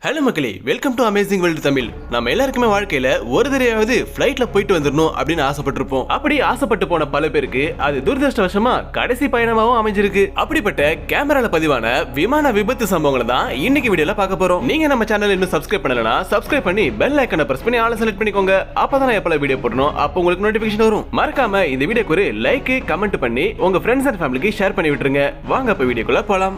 Hello மக்களே, welcome to amazing world Tamil. நம்ம எல்லாருக்குமே வாழ்க்கையில ஒரு தடவையாவது ஃப்ளைட்ல போயிட்டு வந்துடணும் அப்படின்னு ஆசைப்பட்டிருப்போம். அப்படி ஆசைப்பட்டு போன பல பேருக்கு அது துரதிருஷ்டவசமா கடைசி பயணமாவும் அமைஞ்சிருக்கு. அப்படிப்பட்ட கேமரால பதிவான விமான விபத்து சம்பவங்களை தான் இன்னைக்கு வீடியோல பார்க்க போறோம். நீங்க நம்ம சேனல் இன்னும் சப்ஸ்கிரைப் பண்ணலனா சப்ஸ்கிரைப் பண்ணி பெல் ஐகானை பிரஸ் பண்ணி ஆல் செலக்ட் பண்ணிக்கோங்க. அப்பதான் நான் எப்பல வீடியோ போடணும் அப்போ உங்களுக்கு நோட்டிபிகேஷன் வரும். மறக்காம இந்த வீடியோக்கு ஒரு லைக் கமெண்ட் பண்ணி உங்க ஃப்ரெண்ட்ஸ் அண்ட் ஃபேமிலிக்கு ஷேர் பண்ணி விட்டுருங்க. வாங்க அப்ப வீடியோக்குள்ள போலாம்.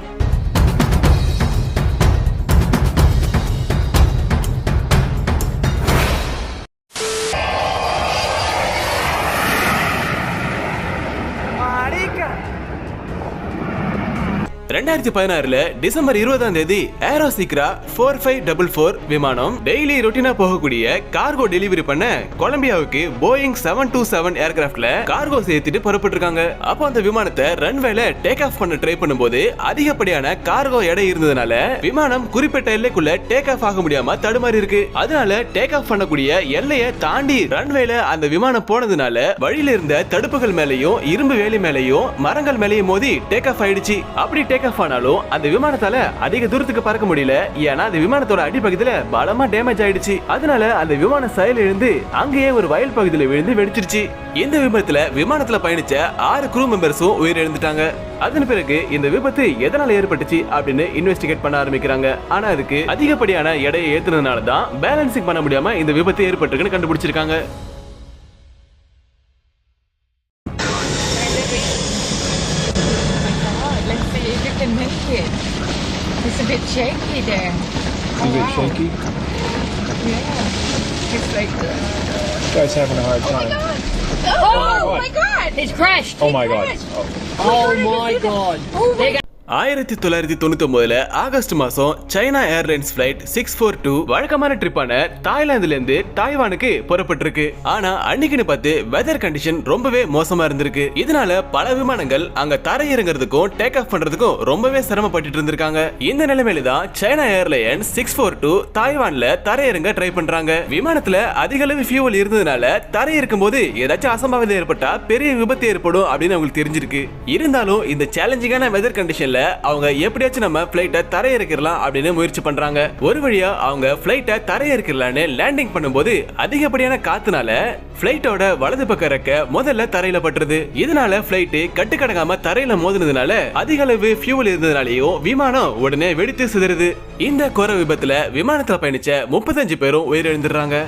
டிசம்பர் 20 ஏரோசீக்ரா 4544 விமானம் டெய்லி ரொட்டீனா போகக்கூடிய கார்கோ டெலிவரி பண்ண கொலம்பியாவுக்கு போயிங் 727 ஏர்கிராஃப்ட்ல கார்கோ சேர்த்துட்டு புறப்பட்டிருக்காங்க. அப்போ அந்த விமானத்தை ரன்வேல டேக் ஆஃப் பண்ண ட்ரை பண்ணும்போது அதிகப்படியான கார்கோ எடை இருந்ததுனால விமானம் குறிப்பிட்ட எல்லைக்குள்ள டேக் ஆஃப் ஆக முடியாம தடுமாறி இருக்கு. அதனால டேக் ஆஃப் பண்ணக்கூடிய எல்லையை தாண்டி ரன்வேல அந்த விமானம் போனதுனால வழியில இருந்த தடுப்புகள் மேலையும் இரும்பு வேலி மேலையும் மரங்கள் மேலையும் மோதி டேக் ஆஃப் ஆயிடுச்சு. அப்படி டேக் ஆஃப் ஆனாலும் அந்த விமானத்தால அதிக தூரத்துக்கு பறக்க முடியல. ஏன்னா அந்த விமானத்தோட அடிப்பகுதியில பலமா டேமேஜ் ஆயிடுச்சு. அதனால அந்த விமானம் செயல் இழந்து அங்கேயே ஒரு வயல் பகுதியில விழுந்து வெடிச்சிருச்சு. இந்த விபத்துல விமானத்துல பயணிச்ச 6 crew மெம்பர்ஸும் உயிரிழந்துட்டாங்க. அதன் பிறகு இந்த விபத்து எதனால ஏற்பட்டுச்சு அப்படின்னு இன்வெஸ்டிகேட் பண்ண ஆரம்பிக்கிறாங்க. ஆனா அதுக்கு அதிகப்படியான எடையை ஏத்துனதுனால தான் பேலன்சிங் பண்ண முடியாம இந்த விபத்து ஏற்பட்டிருக்குன்னு கண்டுபிடிச்சிருக்காங்க. It's a bit shaky there. A bit shaky? Yeah. It's like... Guy's having a hard time. Oh my God! It's crashed. Oh my God. Oh my God. Oh my God. 1999 August மாசம் China airlines flight 642 வழக்கமான ட்ரிப்பான தாய்லாந்துல இருந்து டாய்வானுக்கு புறப்பட்டிருக்கு. ஆனா அன்னைக்குன்னு பார்த்து weather condition ரொம்பவே மோசமா இருந்திருக்கு. இதனால பல விமானங்கள் அங்க தரையிறங்கிறதுக்கும் டேக் ஆஃப் பண்றதுக்கும் ரொம்பவே சிரமப்பட்டு இருந்திருக்காங்க. இந்த நிலைமையில தான் சைனா ஏர்லைன்ஸ் 642 தாய்வான்ல தரையிறங்க ட்ரை பண்றாங்க. விமானத்துல அதிக அளவு ஃபியூவல் இருந்ததுனால தரையிறக்கும் போது ஏதாச்சும் அசம்பாவிதம் ஏற்பட்டா பெரிய விபத்து ஏற்படும் அப்படின்னு அவங்களுக்கு தெரிஞ்சிருக்கு. இருந்தாலும் இந்த சேலஞ்சிங்கான வெதர் கண்டிஷன்ல அவங்க எப்படியாச்சும் நம்ம ஃளைட்டை தரையிறக்கிடலாம் அப்படின்னு முயற்சி பண்றாங்க. ஒரு வழியா அவங்க ஃளைட்டை தரையிறக்கிடலான்னு லேண்டிங் பண்ணும்போது அதிகப்படியான காத்துனால ஃளைட்டோட வலது பக்க ரெக்க முதல்ல தரையில பட்டுருது. இதனால ஃளைட் கட்டுக்கடங்காம தரையில மோதினதுனால அதிக அளவு ஃபியூவல் இருந்ததுனாலயும் விமானம் உடனே வெடித்து சிதறுது. இந்த கோர விபத்துல விமானத்துல பயணிச்ச 35 பேரும் உயிரிழந்துடுறாங்க.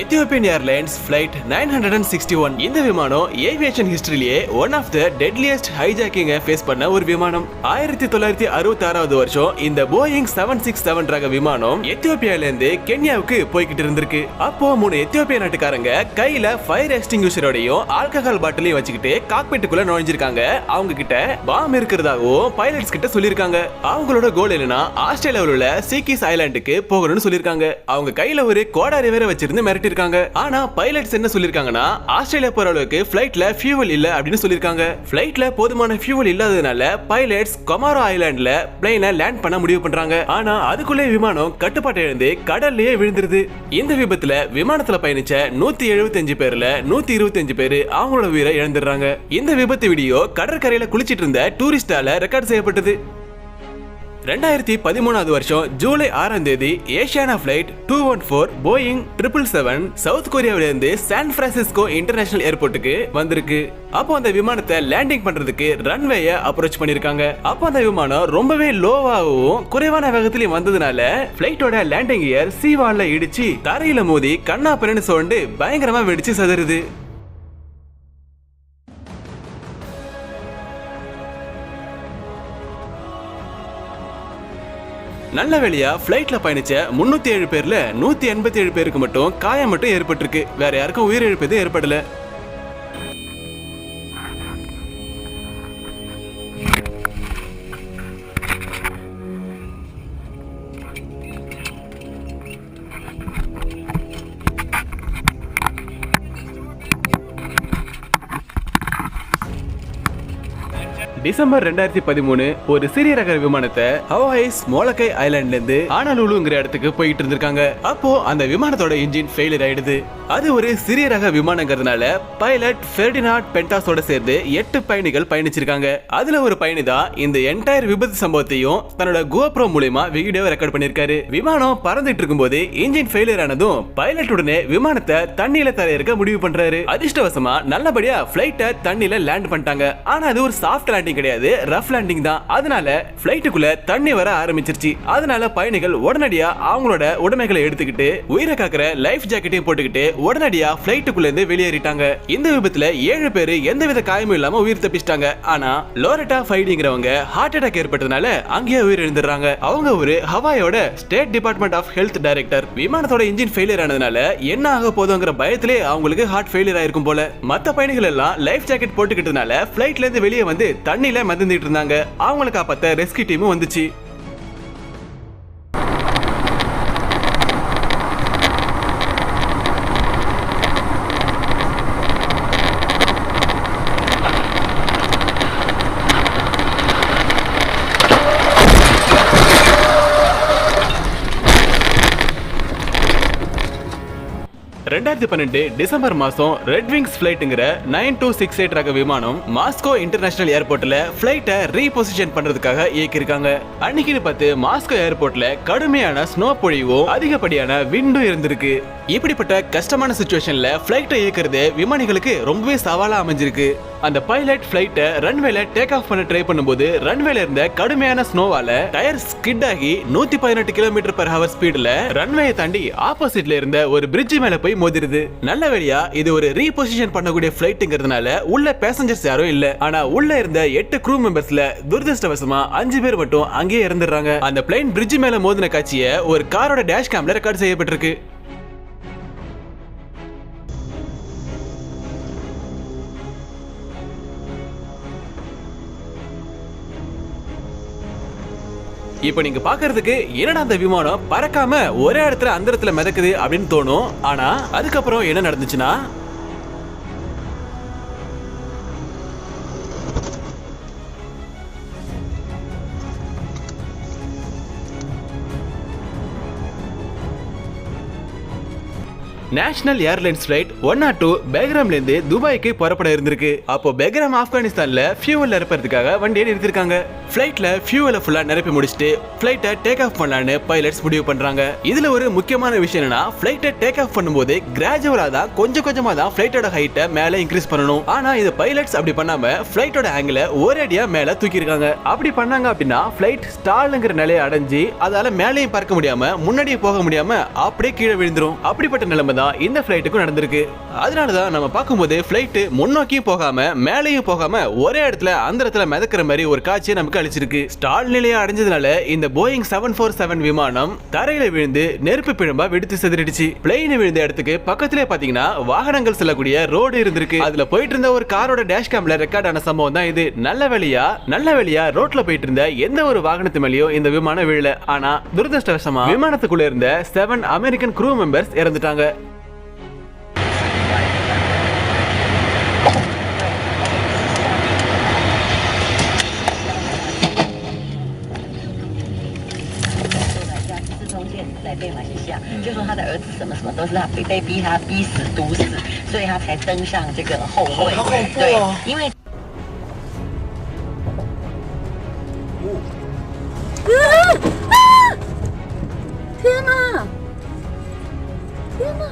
எத்தியோப்பியன் ஏர்லைன்ஸ் ஃபிளைட் 961 இந்த விமானம் ஏவியேஷன் ஹிஸ்டரியிலேயே ஒன் ஆஃப் த டெட்லியஸ்ட் ஹைஜாக்கிங்கை ஃபேஸ் பண்ண ஒரு விமானம். 1966 வருஷம் இந்த போயிங் 767 ரக விமானம் எத்தியோப்பியால இருந்து கென்யாவுக்கு போய்கிட்டு இருந்திருக்கு. அப்போ 3 எத்தியோப்பிய நாட்டுக்காரங்க கையில ஃபயர் எக்ஸ்டிங்யூஷரோடையும் ஆல்கஹால் பாட்டிலையும் வச்சுக்கிட்டு காக்பிட்டுக்குள்ள நுழைஞ்சிருக்காங்க. அவங்க கிட்ட பாம் இருக்கிறதாகவும் பைலட்ஸ் கிட்ட சொல்லிருக்காங்க. அவங்களோட கோல் என்னன்னா ஆஸ்திரேலியாவில் உள்ள சீக்கிஸ் ஐலாண்டுக்கு போகணும்னு சொல்லிருக்காங்க. அவங்க கையில ஒரு கோடாரி வேற வச்சிருந்து இருக்காங்க. ஆனா பைலட்ஸ் என்ன சொல்லிருக்காங்கன்னா ஆஸ்திரேலியா போற அளவுக்கு ஃளைட்ல ஃபியூவல் இல்ல அப்படின்னு சொல்லிருக்காங்க. ஃளைட்ல போதுமான ஃபியூவல் இல்லாததுனால பைலட்ஸ் கொமாரோ ஐலாண்ட்ல பிளேனை லேண்ட் பண்ண முடிவு பண்றாங்க. ஆனா அதுக்குள்ளே விமானம் கட்டுப்பாட்டை இழந்து கடல்லயே விழுந்துருது. இந்த விபத்துல விமானத்துல பயணிச்ச 175 பேர்ல 125 பேர் அவங்களோட உயிரை இழந்துடுறாங்க. இந்த விபத்து வீடியோ கடற்கரையில குளிச்சிட்டு இருந்த டூரிஸ்டால ரெக்கார்ட் செய்யப்பட்டது. 2013 வருஷம் ஜூலை 6 ஏசியானா ஃபிளைட் 214 போயிங் 777 சவுத் கொரியாவில இருந்து சான் பிரான்சிஸ்கோ இன்டர்நேஷனல் ஏர்போர்ட்டுக்கு வந்திருக்கு. அப்போ அந்த விமானத்தை லேண்டிங் பண்றதுக்கு ரன்வேயை அப்ரோச் பண்ணிருக்காங்க. அப்போ அந்த விமானம் ரொம்பவே லோவாகவும் குறைவான வேகத்திலையும் வந்ததுனால ஃபிளைட்டோட லேண்டிங் கியர் சீவால்ல இடிச்சு தரையில மோதி கண்ணா பிறன்னு சொல்லிட்டு பயங்கரமா வெடிச்சு சதறுது. நல்ல வேளையா ஃளைட்ல பயணிச்ச 307 பேர்ல 187 பேருக்கு மட்டும் காயம் மட்டும் ஏற்பட்டிருக்கு. வேற யாருக்கும் உயிரிழப்பு ஏற்படல. டிசம்பர் 2013 ஒரு சிறிய ரக விமானத்தை ஹவாய்ஸ் மோலக்கை ஐலாண்ட்ல இருந்து ஹானலுலுங்கிற இடத்துக்கு போயிட்டு இருந்திருக்காங்க. அப்போ அந்த விமானத்தோட இன்ஜின் ஃபெயிலியர் ஆயிடுது. அது ஒரு சிறிய ரக விமானங்கிறதுனால பைலட் ஃபெர்டினாண்ட் பென்டாஸோட சேர்ந்து 8 பயணிகள் பயணிச்சிருக்காங்க. அதுல ஒரு பயணி தான் இந்த என்டையர் விபத்து சம்பவத்தையும் தன்னோட GoPro மூலமா வீடியோ ரெக்கார்ட் பண்ணிருக்காரு. விமானம் பறந்துட்டு இருக்கும்போது இன்ஜின் ஃபெயிலியர் ஆனதும் பைலட் உடனே விமானத்தை தண்ணியில தரையிறக்க முடிவு பண்றாரு. அதிர்ஷ்டவசமா நல்லபடியா ஃபிளைட்டை தண்ணியில லேண்ட் பண்ணிட்டாங்க. ஆனா அது ஒரு சாஃப்ட் லேண்டிங் கிடையாது, ரஃப் லேண்டிங் தான். அதனால ஃபிளைட்டுக்குள்ள தண்ணி வர ஆரம்பிச்சிருச்சு. அதனால பயணிகள் உடனடியா அவங்களோட உடைமைகளை எடுத்துக்கிட்டு உயிரை காக்கிற லைஃப் ஜாக்கெட்டையும் போட்டுக்கிட்டு உடனடியா ஃபிளைட்டுக்குள்ள இருந்து வெளியேறிட்டாங்க. இந்த விபத்துல 7 பேர் எந்தவித காயமும் இல்லாம உயிர் தப்பிச்சிட்டாங்க. ஆனா லோரெட்டா ஃபைடிங்கிறவங்க ஹார்ட் அட்டாக் ஏற்பட்டதுனால அங்கேயே உயிர் இழந்துறாங்க. அவங்க ஒரு ஹவாயோட state department of health director. விமானத்தோட இன்ஜின் ஃபெயிலியர் ஆனதுனால என்ன ஆக போதுங்கிற பயத்திலே அவங்களுக்கு ஹார்ட் ஃபெயிலியர் ஆயிருக்கும் போல. மத்த பயணிகள் எல்லாம் லைஃப் ஜாக்கெட் போட்டுக்கிட்டதுனால ஃபிளைட்ல இருந்து வெளியே வந்து தண்ணியில மிதந்துட்டு இருந்தாங்க. அவங்களை காப்பாத்த ரெஸ்கியூ டீமும் வந்துச்சு. டிசம்பர் மாசம் ரெட் விங்ஸ் ஃபிளைட்ங்கிற 9268 ரக விமானம் மாஸ்கோ இன்டர்நேஷனல் ஏர்போர்ட்ல ஃபிளைட்டை ரீபொசிஷன் பண்றதுக்காக இயக்கியிருக்காங்க. அன்னைக்குன்னு பார்த்து மாஸ்கோ ஏர்போர்ட்ல கடுமையான ஸ்னோ பொழிவும் அதிகப்படியான விண்டும் இருந்திருக்கு. இப்படிப்பட்ட கஷ்டமான சிச்சுவேஷன்ல ஃபிளைட்டை இயக்குறது விமானிகளுக்கு ரொம்பவே சவாலா அமைஞ்சிருக்கு. அந்த பைலட் ஃபிளைட்டை ரன்வேல டேக் ஆஃப் பண்ண ட்ரை பண்ணும்போது ரன்வேல இருந்த கடுமையான ஸ்னோவால டயர் ஸ்கிட் ஆகி 118 km/h ஸ்பீட்ல ரன்வேயை தாண்டி ஆப்போசிட்ல இருந்த ஒரு பிரிட்ஜ் மேல போய் மோதிருது. நல்ல வேளையா இது ஒரு ரீபொசிஷன் பண்ணக்கூடிய ஃபிளைட்ங்கிறதுனால உள்ள பேசஞ்சர்ஸ் யாரும் இல்ல. ஆனா உள்ள இருந்த 8 க்ரூ மெம்பர்ஸ்ல துரதிர்ஷ்டவசமா 5 பேர் மட்டும் அங்கேயே இறந்துடுறாங்க. அந்த பிளைன் பிரிட்ஜ் மேல மோதின காட்சியை ஒரு காரோட டேஷ் கேம்ல ரெக்கார்ட் செய்யப்பட்டிருக்கு. இப்ப நீங்க பாக்குறதுக்கு என்னடா அந்த விமானம் பறக்காம ஒரே இடத்துல அந்த இடத்துல மிதக்குது அப்படின்னு தோணும். ஆனா அதுக்கப்புறம் என்ன நடந்துச்சுன்னா நேஷனல் ஏர்லைன்ஸ் ஃபிளைட் 102 பெக்ராம்ல இருந்து துபாய்க்கு புறப்பட இருந்திருக்கு. அப்போ பெக்ராம் ஆப்கானிஸ்தான்ல ஃபியூவல் நிரப்புறதுக்காக வண்டியை நிறுத்திருக்காங்க. ஃபிளைட்ல ஃபியூவலை ஃபுல்லா நிரப்பி முடிச்சுட்டு ஃபிளைட்டை டேக் ஆஃப் பண்ணலான்னு பைலட்ஸ் முடிவு பண்றாங்க. இதுல ஒரு முக்கியமான விஷயம் என்னன்னா ஃபிளைட்டை டேக் ஆஃப் பண்ணும்போது கிராஜுவலா தான் கொஞ்சமா தான் ஃபிளைட்டோட ஹைட்டை மேல இன்க்ரீஸ் பண்ணணும். ஆனா இது பைலட்ஸ் அப்படி பண்ணாம ஃபிளைட்டோட ஆங்கிளை ஒரேடியா மேல தூக்கி இருக்காங்க. அப்படி பண்ணாங்க அப்படின்னா ஃபிளைட் ஸ்டால்ங்கிற நிலையை அடைஞ்சு அதால மேலேயும் பறக்க முடியாம முன்னாடியே போக முடியாம அப்படியே கீழே விழுந்துரும். அப்படிப்பட்ட நிலைமை இந்த ஃபிளைட்டுக்கும் நடந்திருக்கு. அதனாலதான் நம்ம பார்க்கும்போது ஃபிளைட் முன்னோக்கியும் போகாம மேலேயும் போகாம ஒரே இடத்துல அந்த இடத்துல மிதக்கிற மாதிரி ஒரு காட்சியை நமக்கு அளிச்சிருக்கு. ஸ்டால் நிலையை அடைஞ்சதுனால இந்த போயிங் 747 விமானம் தரையில விழுந்து நெருப்பு பிழம்பா வெடித்து சிதறிடுச்சு. பிளேன் விழுந்த இடத்துக்கு பக்கத்திலே பாத்தீங்கன்னா வாகனங்கள் செல்லக்கூடிய ரோடு இருந்திருக்கு. அதுல போயிட்டு இருந்த ஒரு காரோட டேஷ் கேம்ல ரெக்கார்ட் ஆன சம்பவம் தான் இது. நல்ல வேளையா ரோட்ல போயிட்டு இருந்த எந்த ஒரு வாகனத்து மேலயும் இந்த விமானம் விழல. ஆனா துரதிர்ஷ்டவசமா விமானத்துக்குள்ள இருந்த 7 அமெரிக்கன் க்ரூ மெம்பர்ஸ் இறந்துட்டாங்க.被马来西亚，就说他的儿子什么什么都是他被逼他逼死毒死，所以他才登上这个后位。好恐怖哦！因为天哪！天哪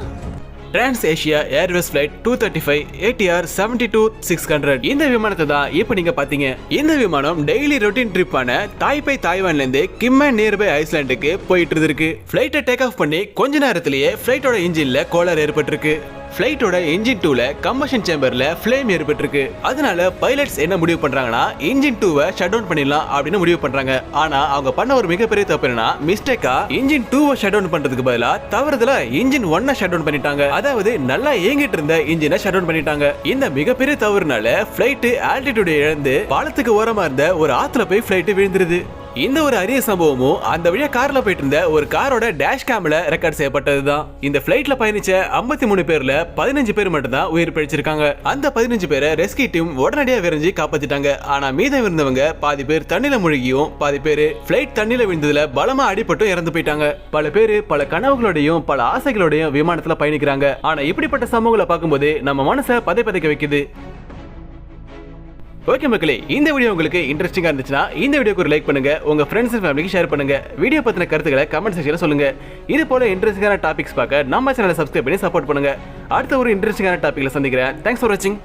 ！TransAsia Airways flight 235 ATR 72-600 இந்த விமானத்தை தான் இப்போ நீங்க பாத்தீங்க. இந்த விமானம் டெய்லி ரொட்டீன் ட்ரிப்பான தாய்பே தாய்வான்ல இருந்து கிம்மன் நியர்பை ஐஸ்லாண்டுக்கு போயிட்டு இருக்கு. ஃபிளைட்டை டேக் ஆஃப் பண்ணி கொஞ்ச நேரத்திலேயே ஃபிளைட்டோட இன்ஜின்ல கோளாறு ஏற்பட்டிருக்கு. ஃபிளைட்டோட இன்ஜின் 2ல கம்பஷன் சேம்பர்ல ஃப்ளேம் ஏற்பட்டிருக்கு. அதனால பைலட்ஸ் என்ன முடிவு பண்றாங்கன்னா இன்ஜின் 2வை ஷட் டவுன் பண்ணிடலாம் அப்படின்னு முடிவு பண்றாங்க. ஆனா அவங்க பண்ண ஒரு மிகப்பெரிய தப்பு என்னன்னா மிஸ்டேக்கா இன்ஜின் 2வை ஷட் டவுன் பண்றதுக்கு பதிலா தவறுதலா இன்ஜின் 1 ஷட் டவுன் பண்ணிட்டாங்க. அதாவது நல்லா இயங்கிட்டு இருந்த இன்ஜினை ஷட் டவுன் பண்ணிட்டாங்க. இந்த மிகப்பெரிய தவறுனால ஃபிளைட் ஆல்டிடியூட் இழந்து பாலத்துக்கு ஓரமா இருந்த ஒரு ஆத்துல போய் ஃபிளைட் விழுந்துருது. இந்த ஒரு அரிய சம்பவமும் அந்த வழியா கார்ல போயிட்டு இருந்த ஒரு காரோட டேஷ் கேம்ல ரெக்கார்ட் செய்யப்பட்டதுதான். இந்த பிளைட்ல பயணிச்ச 53 பேர்ல 15 பேர் மட்டும் தான் உயிர் பிழைச்சிருக்காங்க. அந்த 15 பேரை ரெஸ்கியூ டீம் உடனடியா விரைஞ்சு காப்பாத்திட்டாங்க. ஆனா மீதம் இருந்தவங்க பாதி பேர் தண்ணில முழுகியும் பாதி பேர் பிளைட் தண்ணில விழுந்ததுல பலமா அடிபட்டும் இறந்து போயிட்டாங்க. பல பேரு பல கனவுகளோடையும் பல ஆசைகளோடையும் விமானத்துல பயணிக்கிறாங்க. ஆனா இப்படிப்பட்ட சம்பவங்களை பார்க்கும்போது நம்ம மனசை பதைக்க வைக்குது. ஓகே மக்களே, இந்த வீடியோ உங்களுக்கு இன்ட்ரெஸ்டிங்கா இருந்துச்சுன்னா இந்த வீடியோக்கு ஒரு லைக் பண்ணுங்க, உங்க ஃப்ரெண்ட்ஸ் அண்ட் ஃபேமிலிக்கு ஷேர் பண்ணுங்க. வீடியோ பத்தின கருத்துக்களை கமெண்ட் செக்ஷன்ல சொல்லுங்க. இது போல இன்ட்ரெஸ்டிங்கான டாபிக்ஸ் பார்க்க நம்ம சேனலை சப்ஸ்கிரைப் பண்ணி சப்போர்ட் பண்ணுங்க. அடுத்த ஒரு இன்ட்ரெஸ்டிங்கான டாபிக்ல சந்திக்கிறேன். தேங்க்ஸ் ஃபார் வாட்சிங்.